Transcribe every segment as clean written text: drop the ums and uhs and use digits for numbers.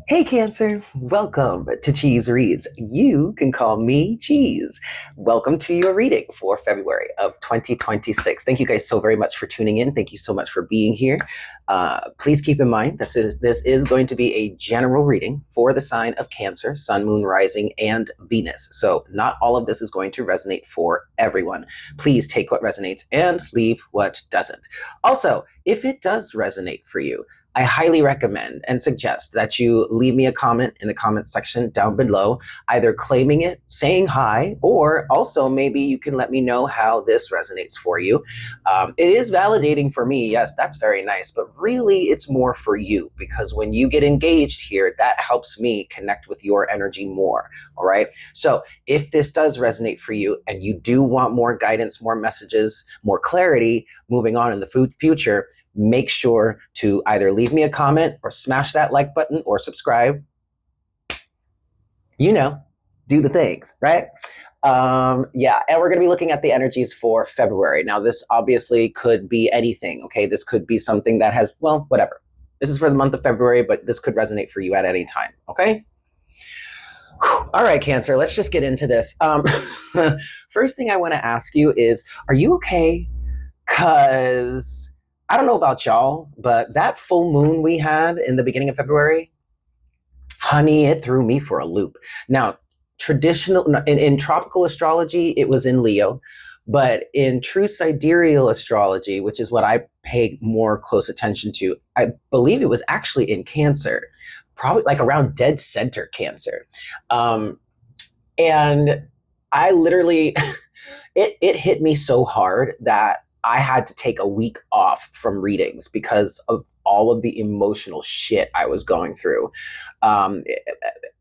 Hey Cancer, welcome to Cheese Reads. You can call me Cheese. Welcome to your reading for February of 2026. Thank you guys so very much for tuning in. Thank you so much for being here. Please keep in mind this is going to be a general reading for the sign of Cancer, Sun, Moon, Rising, and Venus. So not all of this is going to resonate for everyone. Please take what resonates and leave what doesn't. Also, if it does resonate for you, I highly recommend and suggest that you leave me a comment in the comment section down below, either claiming it, saying hi, or also maybe you can let me know how this resonates for you. It is validating for me, yes, that's very nice, but really it's more for you because when you get engaged here, that helps me connect with your energy more. All right. So if this does resonate for you and you do want more guidance, more messages, more clarity moving on in the future, make sure to either leave me a comment or smash that like button or subscribe. You know, do the things, right? Yeah, and we're going to be looking at the energies for February. Now, this obviously could be anything, okay? This could be something that has, well, whatever. This is for the month of February, but this could resonate for you at any time, okay? All right, Cancer, let's just get into this. First thing I want to ask you is, are you okay? Because I don't know about y'all, but that full moon we had in the beginning of February, honey, it threw me for a loop. Now, in tropical astrology, it was in Leo, but in true sidereal astrology, which is what I pay more close attention to, I believe it was actually in Cancer, probably like around dead center Cancer. Um, and I literally, it hit me so hard that I had to take a week off from readings because of all of the emotional shit I was going through. It,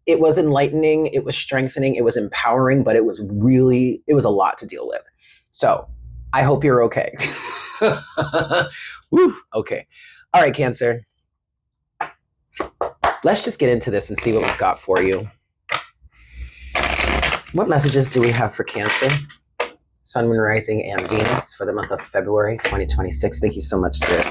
it was enlightening, it was strengthening, it was empowering, but it was a lot to deal with. So I hope you're okay. Woo, okay. All right, Cancer. Let's just get into this and see what we've got for you. What messages do we have for Cancer? Sun, Moon, Rising, and Venus for the month of February 2026. Thank you so much, Spirit.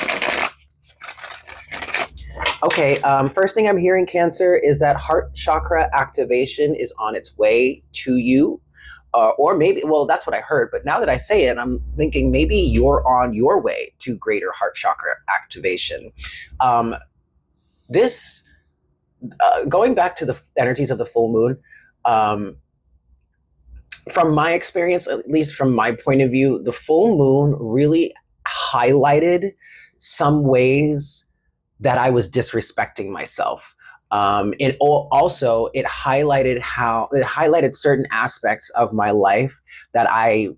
Okay, first thing I'm hearing, Cancer, is that heart chakra activation is on its way to you. Or maybe, well, that's what I heard, but now that I say it, I'm thinking maybe you're on your way to greater heart chakra activation. This, going back to the energies of the full moon, from my experience, at least from my point of view, the full moon really highlighted some ways that I was disrespecting myself. It highlighted certain aspects of my life that I,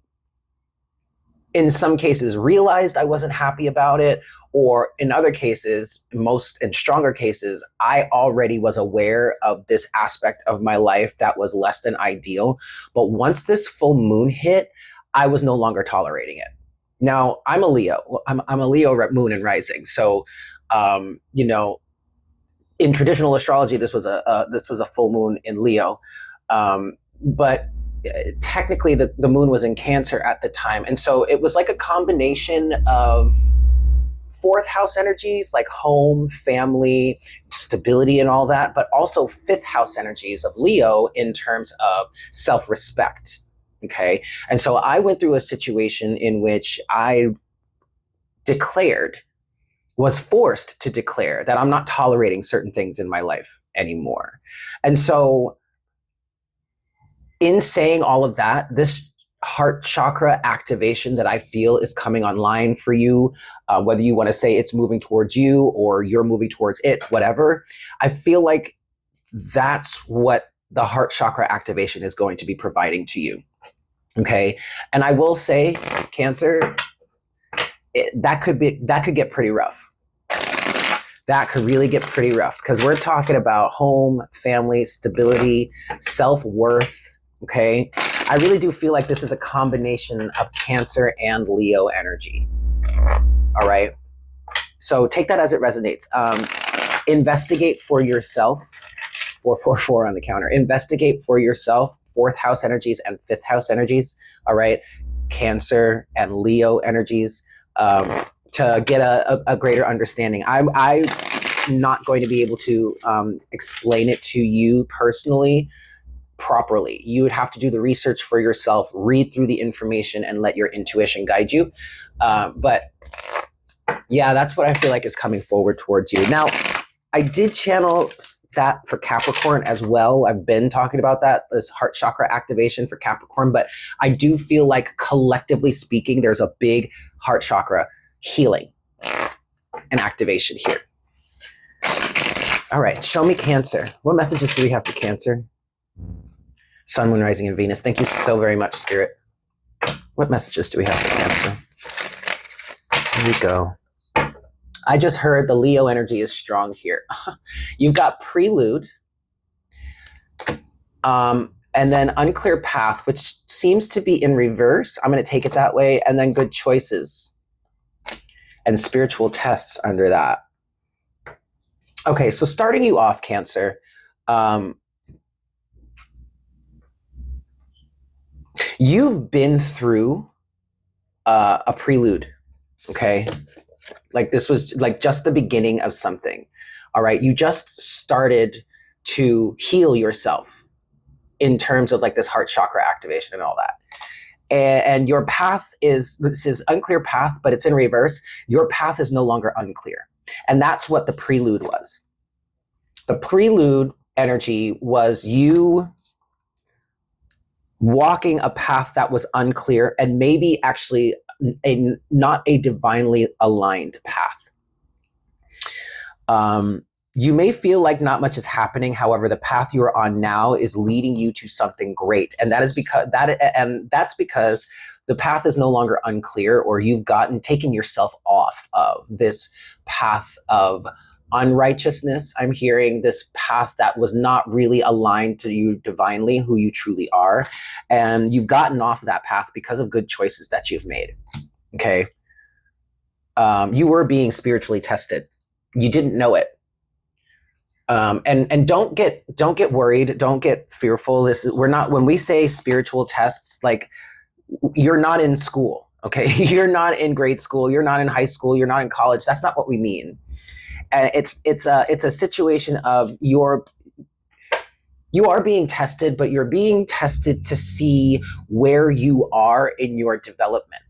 in some cases, realized I wasn't happy about it, or in other cases, most in stronger cases, I already was aware of this aspect of my life that was less than ideal. But once this full moon hit, I was no longer tolerating it. Now, I'm a Leo. I'm a Leo moon and rising. So, you know, in traditional astrology, this was a full moon in Leo, but technically the moon was in Cancer at the time, and so it was like a combination of fourth house energies like home, family, stability, and all that, but also fifth house energies of Leo in terms of self-respect. Okay, and so I went through a situation in which I declared was forced to declare that I'm not tolerating certain things in my life anymore. And so, in saying all of that, this heart chakra activation that I feel is coming online for you, whether you want to say it's moving towards you or you're moving towards it, whatever, I feel like that's what the heart chakra activation is going to be providing to you. Okay. And I will say, Cancer, that could get pretty rough. That could really get pretty rough because we're talking about home, family, stability, self-worth. Okay. I really do feel like this is a combination of Cancer and Leo energy. All right. So take that as it resonates. Investigate for yourself. 444 on the counter. Investigate for yourself fourth house energies and fifth house energies. All right. Cancer and Leo energies. To get a greater understanding. not going to be able to explain it to you personally properly. You would have to do the research for yourself, read through the information, and let your intuition guide you. But yeah, that's what I feel like is coming forward towards you. Now, I did channel that for Capricorn as well. I've been talking about that, this heart chakra activation for Capricorn, but I do feel like collectively speaking, there's a big heart chakra healing and activation here. All right, show me Cancer. What messages do we have for Cancer? Sun, Moon, Rising, and Venus. Thank you so very much, Spirit. What messages do we have for Cancer? Here we go. I just heard the Leo energy is strong here. You've got Prelude, and then Unclear Path, which seems to be in reverse. I'm going to take it that way. And then Good Choices and Spiritual Tests under that. Okay, so starting you off, Cancer. You've been through a prelude, okay? Like this was like just the beginning of something, all right? You just started to heal yourself in terms of like this heart chakra activation and all that. And your path is, this is unclear path, but it's in reverse. Your path is no longer unclear. And that's what the prelude was. The prelude energy was you walking a path that was unclear and maybe actually not a divinely aligned path. You may feel like not much is happening. However, the path you are on now is leading you to something great. And that's because the path is no longer unclear, or you've taken yourself off of this path of unrighteousness. I'm hearing this path that was not really aligned to you divinely, who you truly are. And you've gotten off of that path because of good choices that you've made. Okay. You were being spiritually tested. You didn't know it. And don't get worried. Don't get fearful. When we say spiritual tests, like you're not in school. Okay. You're not in grade school. You're not in high school. You're not in college. That's not what we mean. And it's a situation of you are being tested, but you're being tested to see where you are in your development.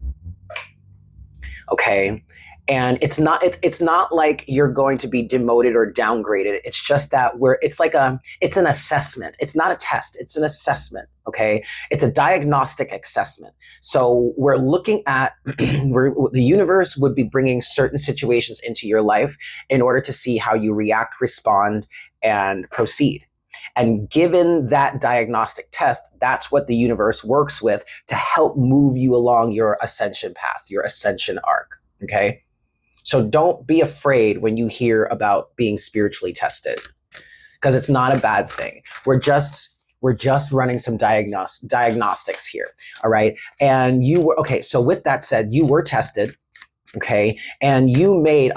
Okay. And it's not like you're going to be demoted or downgraded. It's just that it's an assessment. It's not a test. It's an assessment. Okay. It's a diagnostic assessment. So we're looking at the universe would be bringing certain situations into your life in order to see how you react, respond, and proceed. And given that diagnostic test, that's what the universe works with to help move you along your ascension path, your ascension arc. Okay. So don't be afraid when you hear about being spiritually tested, because it's not a bad thing. We're just running some diagnostics here. All right. And you were, okay. So with that said, you were tested. Okay. And you made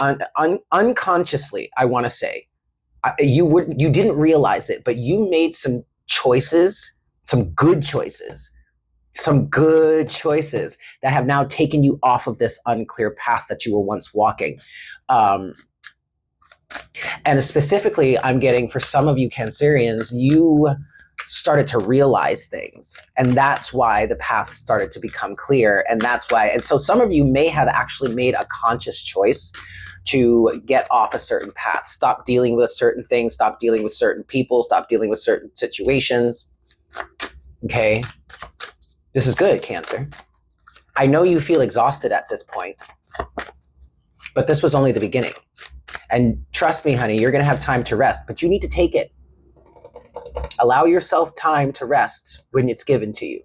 unconsciously, I want to say, you didn't realize it, but you made some choices, some good choices that have now taken you off of this unclear path that you were once walking. And specifically, I'm getting for some of you Cancerians, you started to realize things, and that's why the path started to become clear. And so some of you may have actually made a conscious choice to get off a certain path, stop dealing with certain things, stop dealing with certain people, stop dealing with certain situations. Okay. This is good, Cancer. I know you feel exhausted at this point, but this was only the beginning. And trust me, honey, you're going to have time to rest, but you need to take it. Allow yourself time to rest when it's given to you.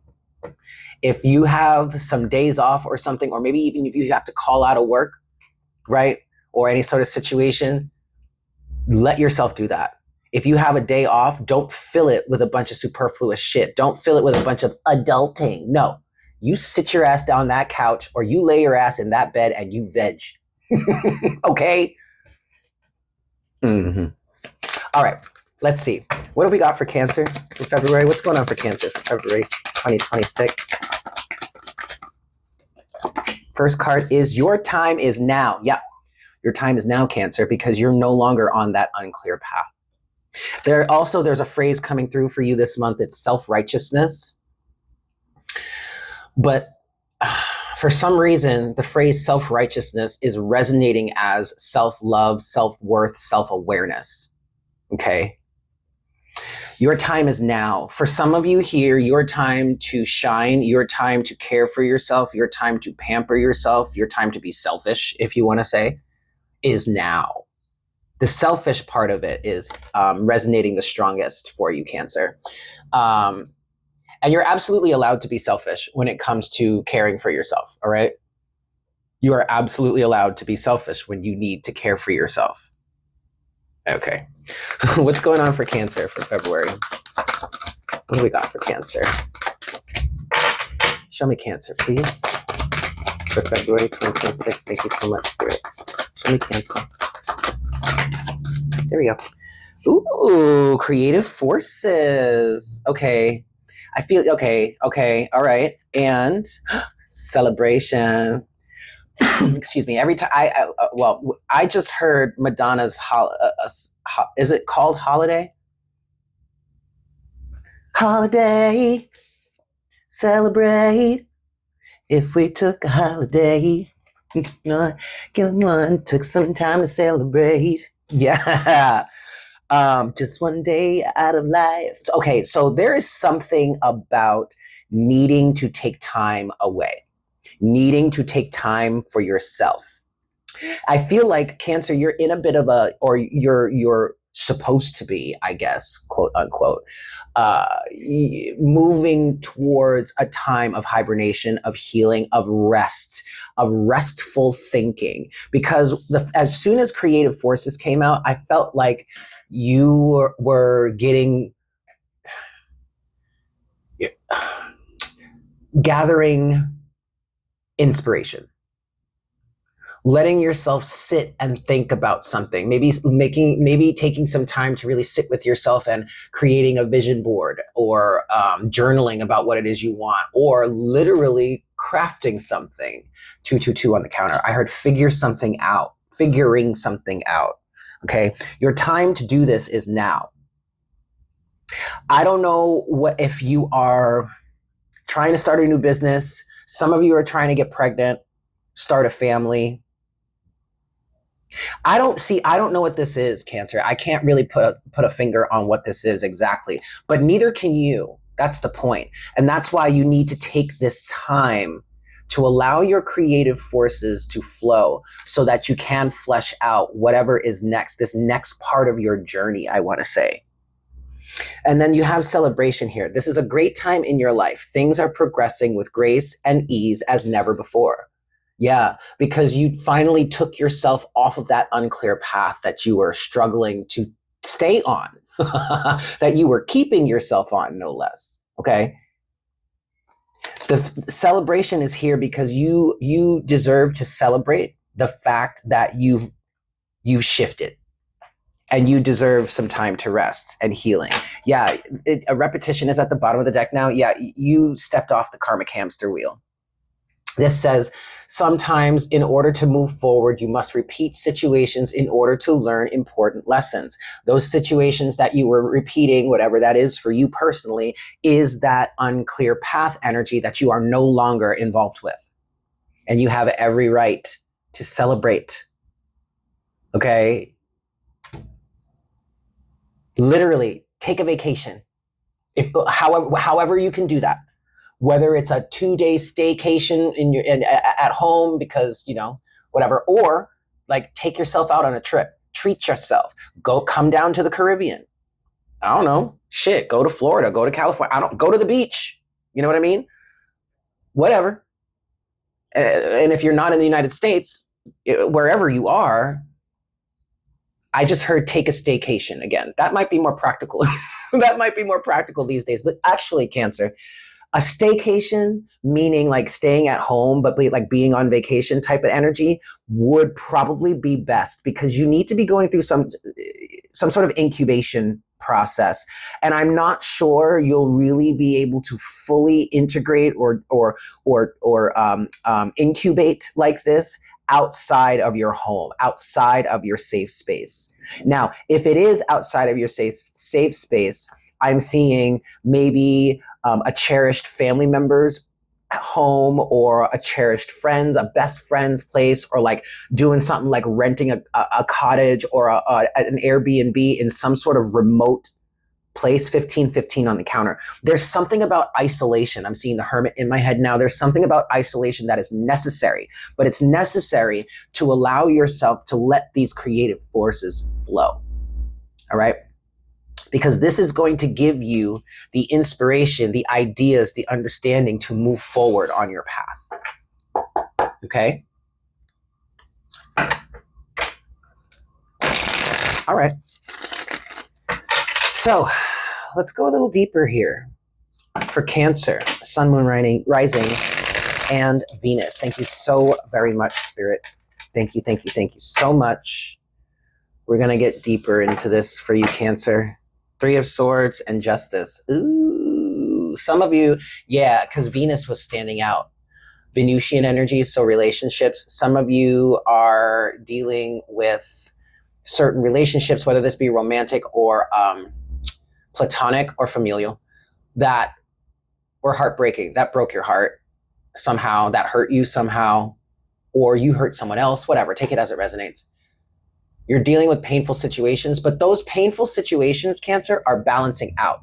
If you have some days off or something, or maybe even if you have to call out of work, right? Or any sort of situation, let yourself do that. If you have a day off, don't fill it with a bunch of superfluous shit. Don't fill it with a bunch of adulting. No, you sit your ass down that couch, or you lay your ass in that bed and you veg. Okay? Mm-hmm. All right, let's see. What have we got for Cancer for February? What's going on for Cancer for February 2026? First card is Your Time Is Now. Yep. Your time is now, Cancer, because you're no longer on that unclear path. There's a phrase coming through for you this month. It's self-righteousness. But for some reason, the phrase self-righteousness is resonating as self-love, self-worth, self-awareness. Okay? Your time is now. For some of you here, your time to shine, your time to care for yourself, your time to pamper yourself, your time to be selfish, if you want to say, is now. The selfish part of it is resonating the strongest for you, Cancer. And you're absolutely allowed to be selfish when it comes to caring for yourself, all right? You are absolutely allowed to be selfish when you need to care for yourself. Okay. What's going on for Cancer for February? What do we got for Cancer? Show me Cancer, please. For February 2026. Thank you so much, Spirit. Show me Cancer. There we go. Ooh, creative forces. Okay. I feel, okay, all right. And celebration. Excuse me. Every time I just heard Madonna's, is it called Holiday? Holiday, celebrate. If we took a holiday, took some time to celebrate. Yeah. Just one day out of life. Okay, so there is something about needing to take time away, needing to take time for yourself. I feel like Cancer, you're in a bit of or you're supposed to be, I guess, quote unquote, moving towards a time of hibernation, of healing, of rest, of restful thinking. Because as soon as creative forces came out, I felt like you were gathering inspiration, letting yourself sit and think about something, maybe taking some time to really sit with yourself and creating a vision board, or journaling about what it is you want, or literally crafting something. 222 on the counter. I heard figuring something out. Okay, your time to do this is now. I don't know if you are trying to start a new business. Some of you are trying to get pregnant, start a family. I don't know what this is, Cancer. I can't really put a finger on what this is exactly, but neither can you. That's the point. And that's why you need to take this time to allow your creative forces to flow so that you can flesh out whatever is next, this next part of your journey, I want to say. And then you have celebration here. This is a great time in your life. Things are progressing with grace and ease as never before. Yeah, because you finally took yourself off of that unclear path that you were struggling to stay on, that you were keeping yourself on, no less. Okay. The celebration is here because you deserve to celebrate the fact that you've shifted, and you deserve some time to rest and healing. Yeah, a repetition is at the bottom of the deck now. Yeah, you stepped off the karmic hamster wheel. This says, sometimes in order to move forward, you must repeat situations in order to learn important lessons. Those situations that you were repeating, whatever that is for you personally, is that unclear path energy that you are no longer involved with. And you have every right to celebrate. Okay? Literally, take a vacation. However you can do that. Whether it's a 2-day staycation at home because, whatever, or like take yourself out on a trip, treat yourself, come down to the Caribbean. I don't know, go to Florida, go to California. Go to the beach. You know what I mean? Whatever. And if you're not in the United States, wherever you are, I just heard take a staycation again. That might be more practical. That might be more practical these days, but actually, Cancer, a staycation, meaning like staying at home, but like being on vacation type of energy, would probably be best, because you need to be going through some sort of incubation process. And I'm not sure you'll really be able to fully integrate or incubate like this outside of your home, outside of your safe space. Now, if it is outside of your safe space, I'm seeing maybe a cherished family member's home, or a cherished friend's, a best friend's place, or like doing something like renting a cottage or an Airbnb in some sort of remote place. 1515 on the counter. There's something about isolation. I'm seeing the Hermit in my head now. There's something about isolation that is necessary, but it's necessary to allow yourself to let these creative forces flow. All right. Because this is going to give you the inspiration, the ideas, the understanding to move forward on your path. Okay? All right. So let's go a little deeper here. For Cancer, Sun, Moon, Rising, and Venus. Thank you so very much, Spirit. Thank you so much. We're going to get deeper into this for you, Cancer. Three of Swords and Justice. Ooh, some of you, yeah, because Venus was standing out. Venusian energy, so relationships. Some of you are dealing with certain relationships, whether this be romantic or platonic or familial, that were heartbreaking, that broke your heart somehow, that hurt you somehow, or you hurt someone else, whatever, take it as it resonates. You're dealing with painful situations, but those painful situations, Cancer, are balancing out.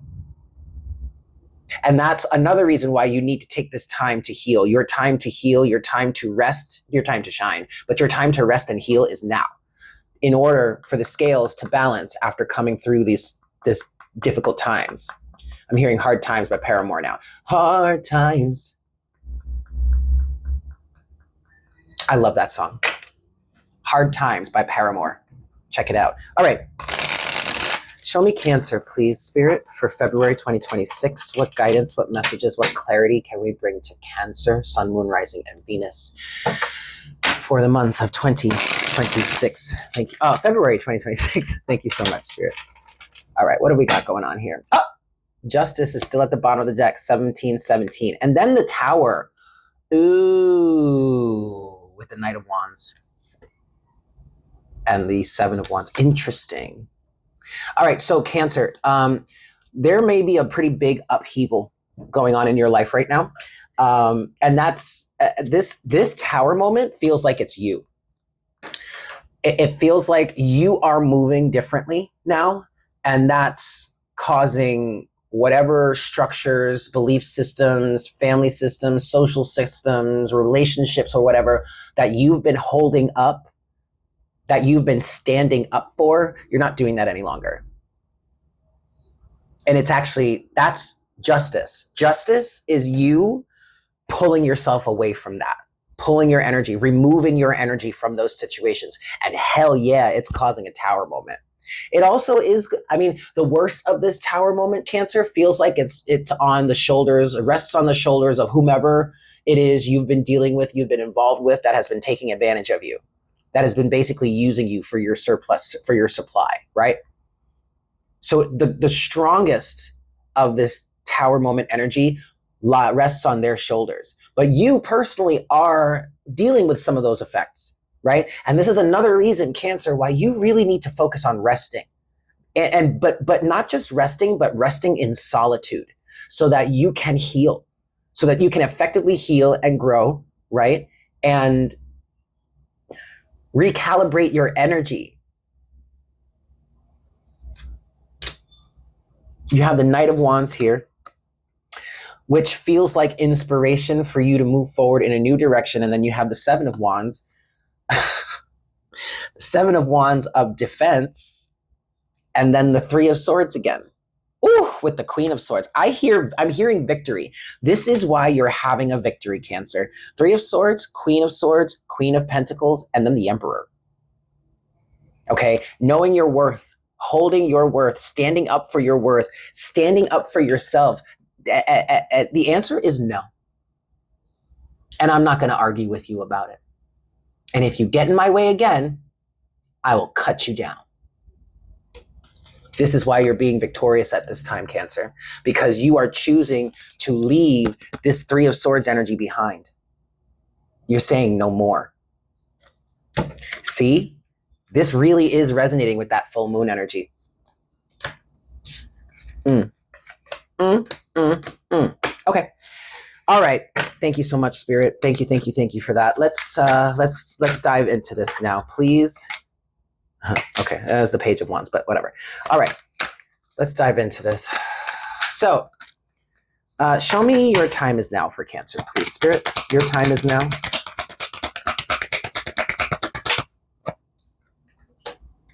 And that's another reason why you need to take this time to heal. Your time to heal, your time to rest, your time to shine, but your time to rest and heal is now, in order for the scales to balance after coming through this difficult times. I'm hearing Hard Times by Paramore now. Hard Times. I love that song. Hard Times by Paramore. Check it out. All right. Show me Cancer, please, Spirit, for February 2026. What guidance, what messages, what clarity can we bring to Cancer, Sun, Moon, Rising, and Venus for the month of 2026? Thank you. Oh, February 2026. Thank you so much, Spirit. All right, what do we got going on here? Oh, Justice is still at the bottom of the deck, 1717. And then the Tower. Ooh, with the Knight of Wands and the Seven of Wands. Interesting. All right, so Cancer, there may be a pretty big upheaval going on in your life right now. And that's this Tower moment feels like it's you. It feels like you are moving differently now, and that's causing whatever structures, belief systems, family systems, social systems, relationships, or whatever that you've been holding up, that you've been standing up for, you're not doing that any longer. And it's actually, that's justice. Justice is you pulling yourself away from that, pulling your energy, removing your energy from those situations. And hell yeah, it's causing a Tower moment. It also is, I mean, the worst of this Tower moment, Cancer, feels like it's on the shoulders, it rests on the shoulders of whomever it is you've been dealing with, you've been involved with, that has been taking advantage of you, that has been basically using you for your surplus, for your supply, right? So the strongest of this Tower moment energy rests on their shoulders. But you personally are dealing with some of those effects, right? And this is another reason, Cancer, why you really need to focus on resting. But not just resting, but resting in solitude, so that you can heal, so that you can effectively heal and grow, right? And recalibrate your energy. You have the Knight of Wands here, which feels like inspiration for you to move forward in a new direction. And then you have the Seven of Wands, Seven of Wands of defense, and then the Three of Swords again. Ooh, with the Queen of Swords. I'm hearing victory. This is why you're having a victory, Cancer. Three of Swords, Queen of Pentacles, and then the Emperor. Okay, knowing your worth, holding your worth, standing up for your worth, standing up for yourself. The answer is no. And I'm not going to argue with you about it. And if you get in my way again, I will cut you down. This is why you're being victorious at this time, Cancer, because you are choosing to leave this Three of Swords energy behind. You're saying no more. See, this really is resonating with that full moon energy. Okay. All right. Thank you so much, Spirit. Thank you for that. Let's dive into this now, please. Okay, that's the Page of Wands, but whatever. All right, let's dive into this. So, show me your time is now for Cancer, please. Spirit, your time is now.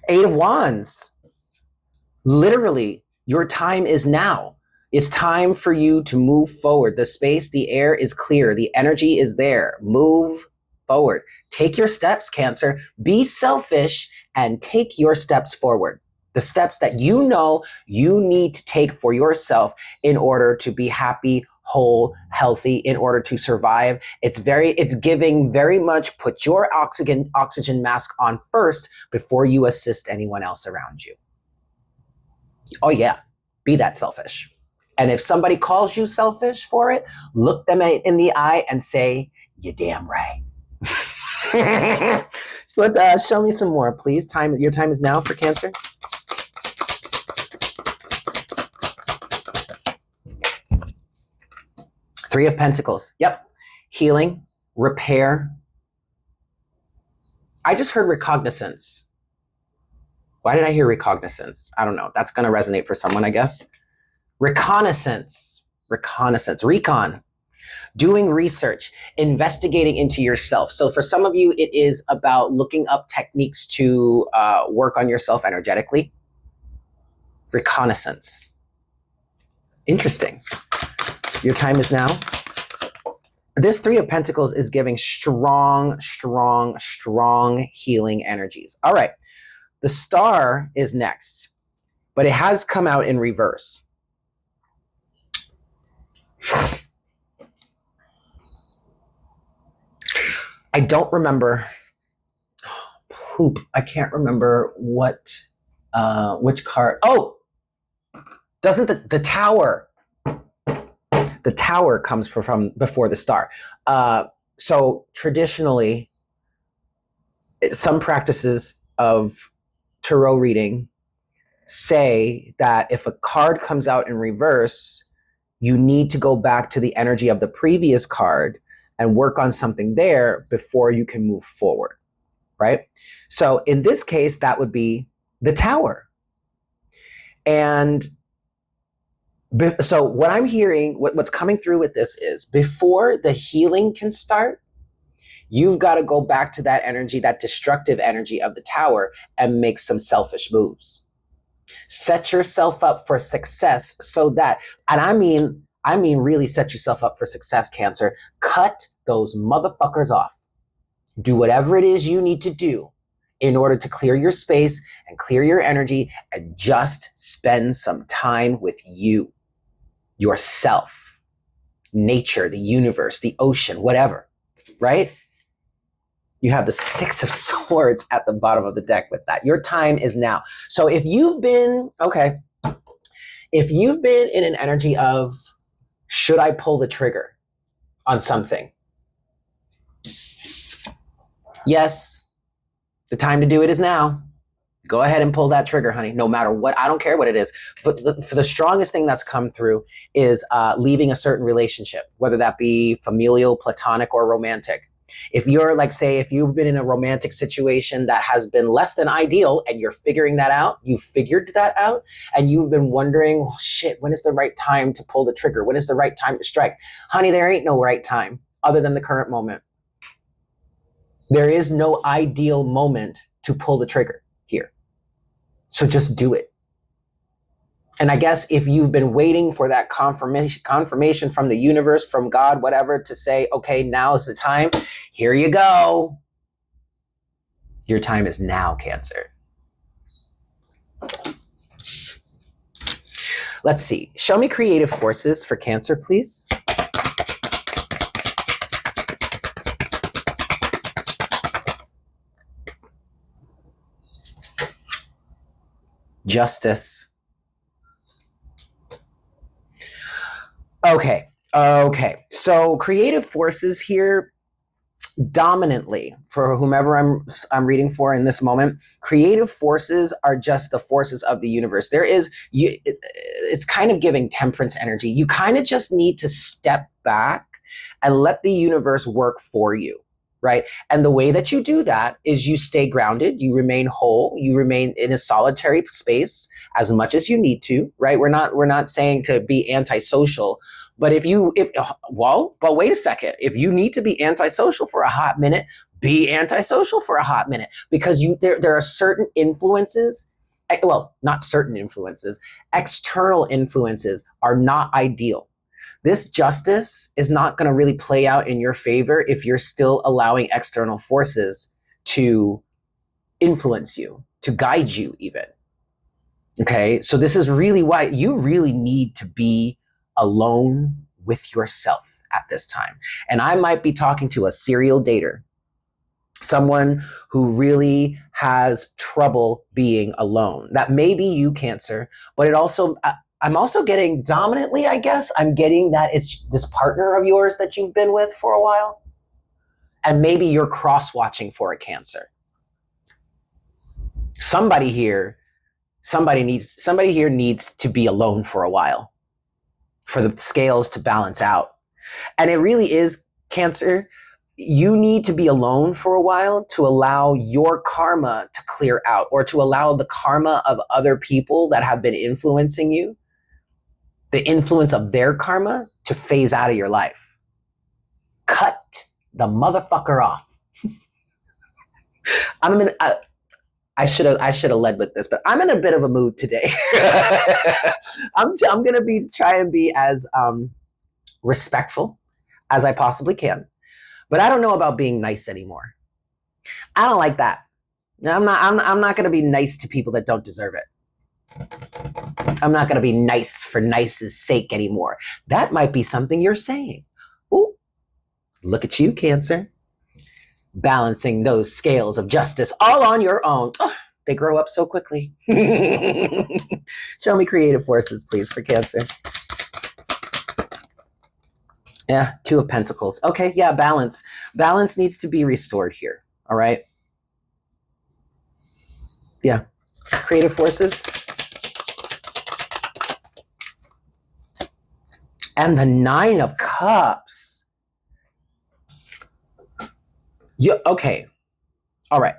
Eight of Wands. Literally, your time is now. It's time for you to move forward. The space, the air is clear. The energy is there. Move forward. Take your steps, Cancer. Be selfish and take your steps forward. The steps that you know you need to take for yourself in order to be happy, whole, healthy, in order to survive. It's giving very much put your oxygen mask on first before you assist anyone else around you. Oh yeah, be that selfish. And if somebody calls you selfish for it, look them in the eye and say, you're damn right. But show me some more, please. Your time is now for Cancer. Three of Pentacles. Yep. Healing, repair. I just heard recognizance. Why did I hear recognizance? I don't know. That's going to resonate for someone, I guess. Reconnaissance. Recon. Doing research, investigating into yourself. So for some of you, it is about looking up techniques to work on yourself energetically. Reconnaissance. Interesting. Your time is now. This Three of Pentacles is giving strong healing energies. All right. The Star is next, but it has come out in reverse. I don't remember. Poop. I can't remember which card. Oh, doesn't the Tower? The Tower comes from before the Star. So traditionally, some practices of tarot reading say that if a card comes out in reverse, you need to go back to the energy of the previous card and work on something there before you can move forward, right? So in this case, that would be the Tower. And so what I'm hearing, what's coming through with this is before the healing can start, you've got to go back to that energy, that destructive energy of the Tower, and make some selfish moves. Set yourself up for success so that, and I mean really set yourself up for success, Cancer. Cut those motherfuckers off. Do whatever it is you need to do in order to clear your space and clear your energy and just spend some time with you, yourself, nature, the universe, the ocean, whatever, right? You have the Six of Swords at the bottom of the deck with that. Your time is now. So if you've been in an energy of, should I pull the trigger on something? Yes, the time to do it is now. Go ahead and pull that trigger, honey, no matter what. I don't care what it is. For the strongest thing that's come through is leaving a certain relationship, whether that be familial, platonic, or romantic. If you're if you've been in a romantic situation that has been less than ideal and you're figuring that out, you figured that out, and you've been wondering, oh, shit, when is the right time to pull the trigger? When is the right time to strike? Honey, there ain't no right time other than the current moment. There is no ideal moment to pull the trigger here. So just do it. And I guess if you've been waiting for that confirmation from the universe, from God, whatever, to say, okay, now is the time, here you go. Your time is now, Cancer. Let's see. Show me creative forces for Cancer, please. Justice. Okay. Okay. So creative forces here dominantly for whomever I'm reading for in this moment. Creative forces are just the forces of the universe. There is it's kind of giving temperance energy. You kind of just need to step back and let the universe work for you, right? And the way that you do that is you stay grounded, you remain whole, you remain in a solitary space as much as you need to, right? We're not saying to be antisocial, but but wait a second. If you need to be antisocial for a hot minute, be antisocial for a hot minute, because there are certain influences. Well, not certain influences. External influences are not ideal. This justice is not going to really play out in your favor if you're still allowing external forces to influence you, to guide you, even. Okay. So this is really why you really need to be alone with yourself at this time. And I might be talking to a serial dater, someone who really has trouble being alone. That may be you, Cancer, but I'm also getting dominantly, I guess, I'm getting that it's this partner of yours that you've been with for a while. And maybe you're cross watching for a Cancer. Somebody here needs to be alone for a while for the scales to balance out. And it really is, Cancer. You need to be alone for a while to allow your karma to clear out, or to allow the karma of other people that have been influencing you, the influence of their karma, to phase out of your life. Cut the motherfucker off. I should have led with this, but I'm in a bit of a mood today. I'm gonna be try and be as respectful as I possibly can, but I don't know about being nice anymore. I don't like that. I'm not gonna be nice to people that don't deserve it. I'm not gonna be nice for nice's sake anymore. That might be something you're saying. Ooh, look at you, Cancer. Balancing those scales of justice all on your own. Oh, they grow up so quickly. Show me creative forces, please, for Cancer. Yeah, Two of Pentacles. Okay, yeah, balance. Balance needs to be restored here. All right. Yeah. Creative forces. And the Nine of Cups. Okay. All right.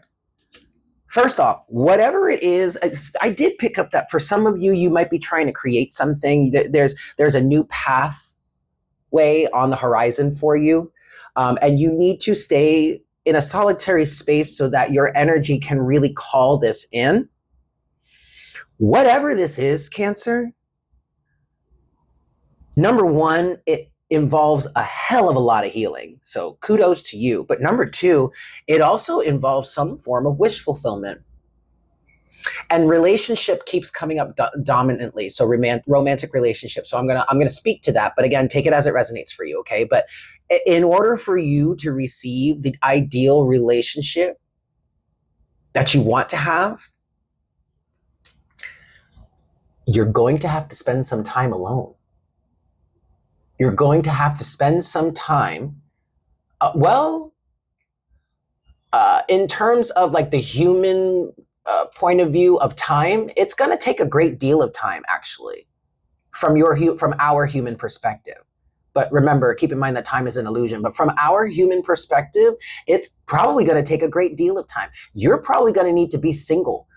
First off, whatever it is, I did pick up that for some of you, you might be trying to create something. There's a new pathway on the horizon for you, and you need to stay in a solitary space so that your energy can really call this in. Whatever this is, Cancer, number one, it involves a hell of a lot of healing. So kudos to you. But number two, it also involves some form of wish fulfillment. And relationship keeps coming up dominantly. So romantic relationship. So I'm gonna speak to that. But again, take it as it resonates for you, okay? But in order for you to receive the ideal relationship that you want to have, you're going to have to spend some time alone. You're going to have to spend some time, in terms of like the human point of view of time, it's going to take a great deal of time, actually, from our human perspective. But remember, keep in mind that time is an illusion. But from our human perspective, it's probably going to take a great deal of time. You're probably going to need to be single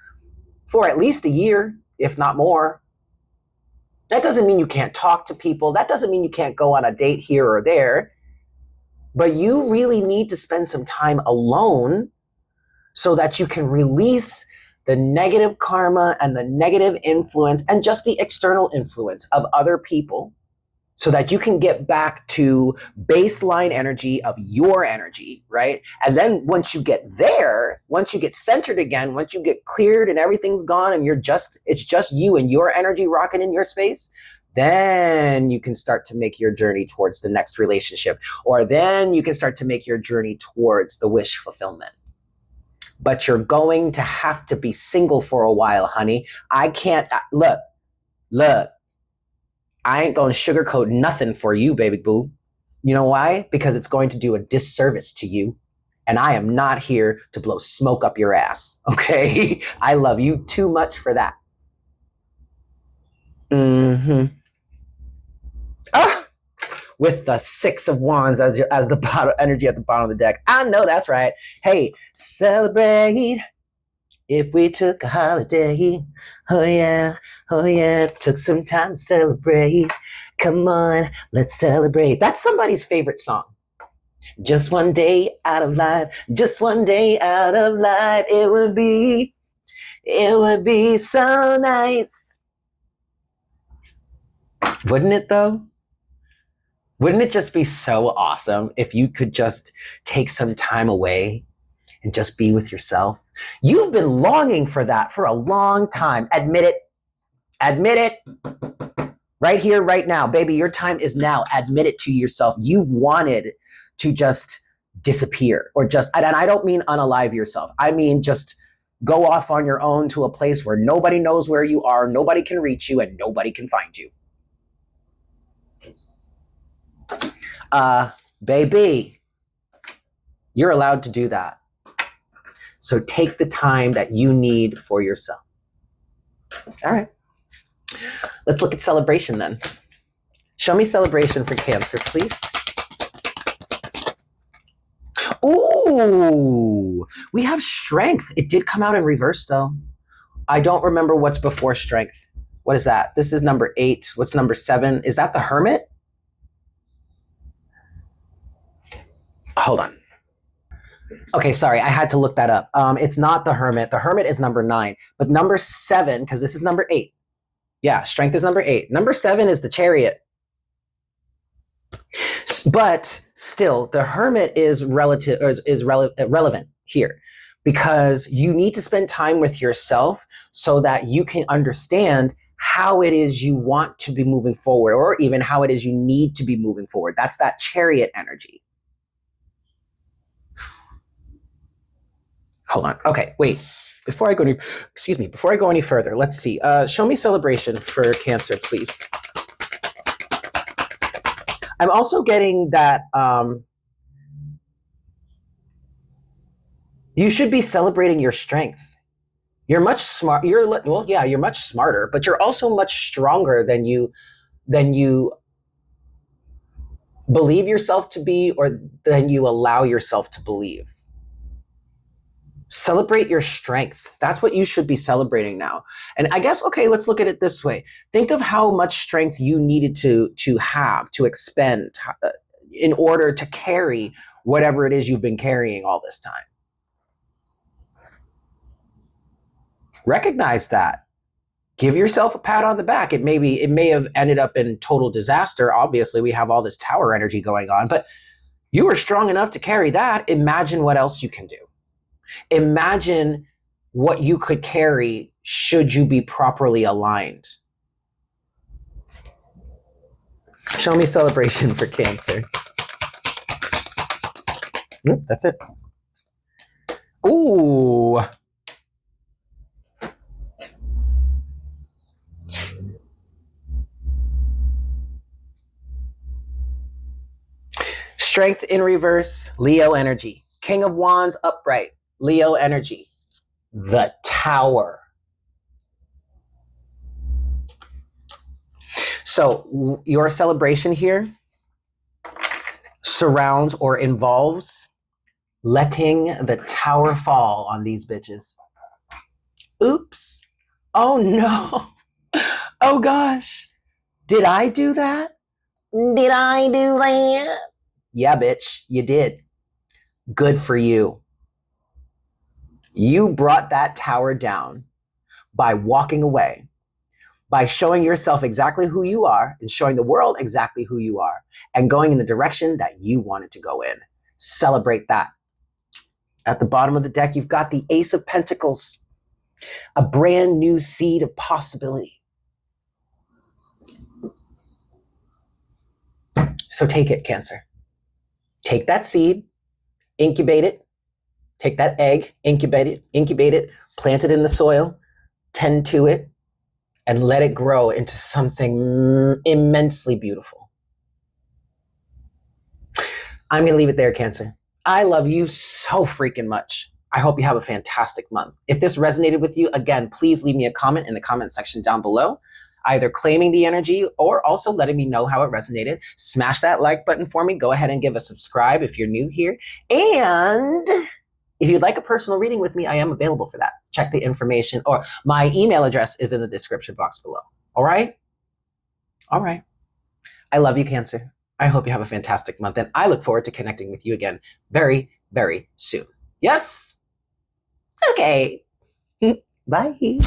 for at least a year, if not more. That doesn't mean you can't talk to people. That doesn't mean you can't go on a date here or there. But you really need to spend some time alone so that you can release the negative karma and the negative influence and just the external influence of other people, so that you can get back to baseline energy of your energy, right? And then once you get there, once you get centered again, once you get cleared and everything's gone and it's just you and your energy rocking in your space, then you can start to make your journey towards the next relationship, or then you can start to make your journey towards the wish fulfillment. But you're going to have to be single for a while, honey. I can't, look, I ain't going to sugarcoat nothing for you, baby boo. You know why? Because it's going to do a disservice to you. And I am not here to blow smoke up your ass, okay? I love you too much for that. Ah, with the Six of Wands as the bottom energy at the bottom of the deck. I know that's right. Hey, celebrate if we took a holiday. Oh yeah, took some time to celebrate. Come on, let's celebrate. That's somebody's favorite song. Just one day out of life, just one day out of life. It would be so nice. Wouldn't it though? Wouldn't it just be so awesome if you could just take some time away and just be with yourself? You've been longing for that for a long time. Admit it. Admit it. Right here, right now. Baby, your time is now. Admit it to yourself. You've wanted to just disappear or just, and I don't mean unalive yourself. I mean just go off on your own to a place where nobody knows where you are, nobody can reach you, and nobody can find you. Baby, you're allowed to do that. So take the time that you need for yourself. All right. Let's look at celebration then. Show me celebration for Cancer, please. Ooh, we have strength. It did come out in reverse though. I don't remember what's before strength. What is that? This is number 8. What's number 7? Is that the Hermit? Hold on. Okay, sorry, I had to look that up. It's not the Hermit. The Hermit is number 9, but number 7, because this is number 8. Yeah, strength is number 8. Number 7 is the Chariot. But still, the Hermit is relevant here because you need to spend time with yourself so that you can understand how it is you want to be moving forward, or even how it is you need to be moving forward. That's that Chariot energy. Hold on. Okay, wait. Before I go any further, let's see. Show me celebration for Cancer, please. I'm also getting that you should be celebrating your strength. You're much smart. You're much smarter, but you're also much stronger than you believe yourself to be, or than you allow yourself to believe. Celebrate your strength. That's what you should be celebrating now. And I guess, okay, let's look at it this way. Think of how much strength you needed to have, to expend in order to carry whatever it is you've been carrying all this time. Recognize that. Give yourself a pat on the back. It may have ended up in total disaster. Obviously, we have all this tower energy going on, but you were strong enough to carry that. Imagine what else you can do. Imagine what you could carry should you be properly aligned. Show me celebration for Cancer. That's it. Ooh. Strength in reverse, Leo energy. King of Wands upright, Leo energy. The Tower. So your celebration here surrounds or involves letting the tower fall on these bitches. Oops. Oh no. Oh gosh. Did I do that? Did I do that? Yeah, bitch, you did. Good for you. You brought that tower down by walking away, by showing yourself exactly who you are and showing the world exactly who you are and going in the direction that you wanted to go in. Celebrate that. At the bottom of the deck, you've got the Ace of Pentacles, a brand new seed of possibility. So take it, Cancer. Take that seed, incubate it, take that egg, incubate it, plant it in the soil, tend to it, and let it grow into something immensely beautiful. I'm going to leave it there, Cancer. I love you so freaking much. I hope you have a fantastic month. If this resonated with you, again, please leave me a comment in the comment section down below, either claiming the energy or also letting me know how it resonated. Smash that like button for me. Go ahead and give a subscribe if you're new here. And if you'd like a personal reading with me, I am available for that. Check the information, or my email address is in the description box below. All right? All right. I love you, Cancer. I hope you have a fantastic month, and I look forward to connecting with you again very, very soon. Yes? Okay. Bye.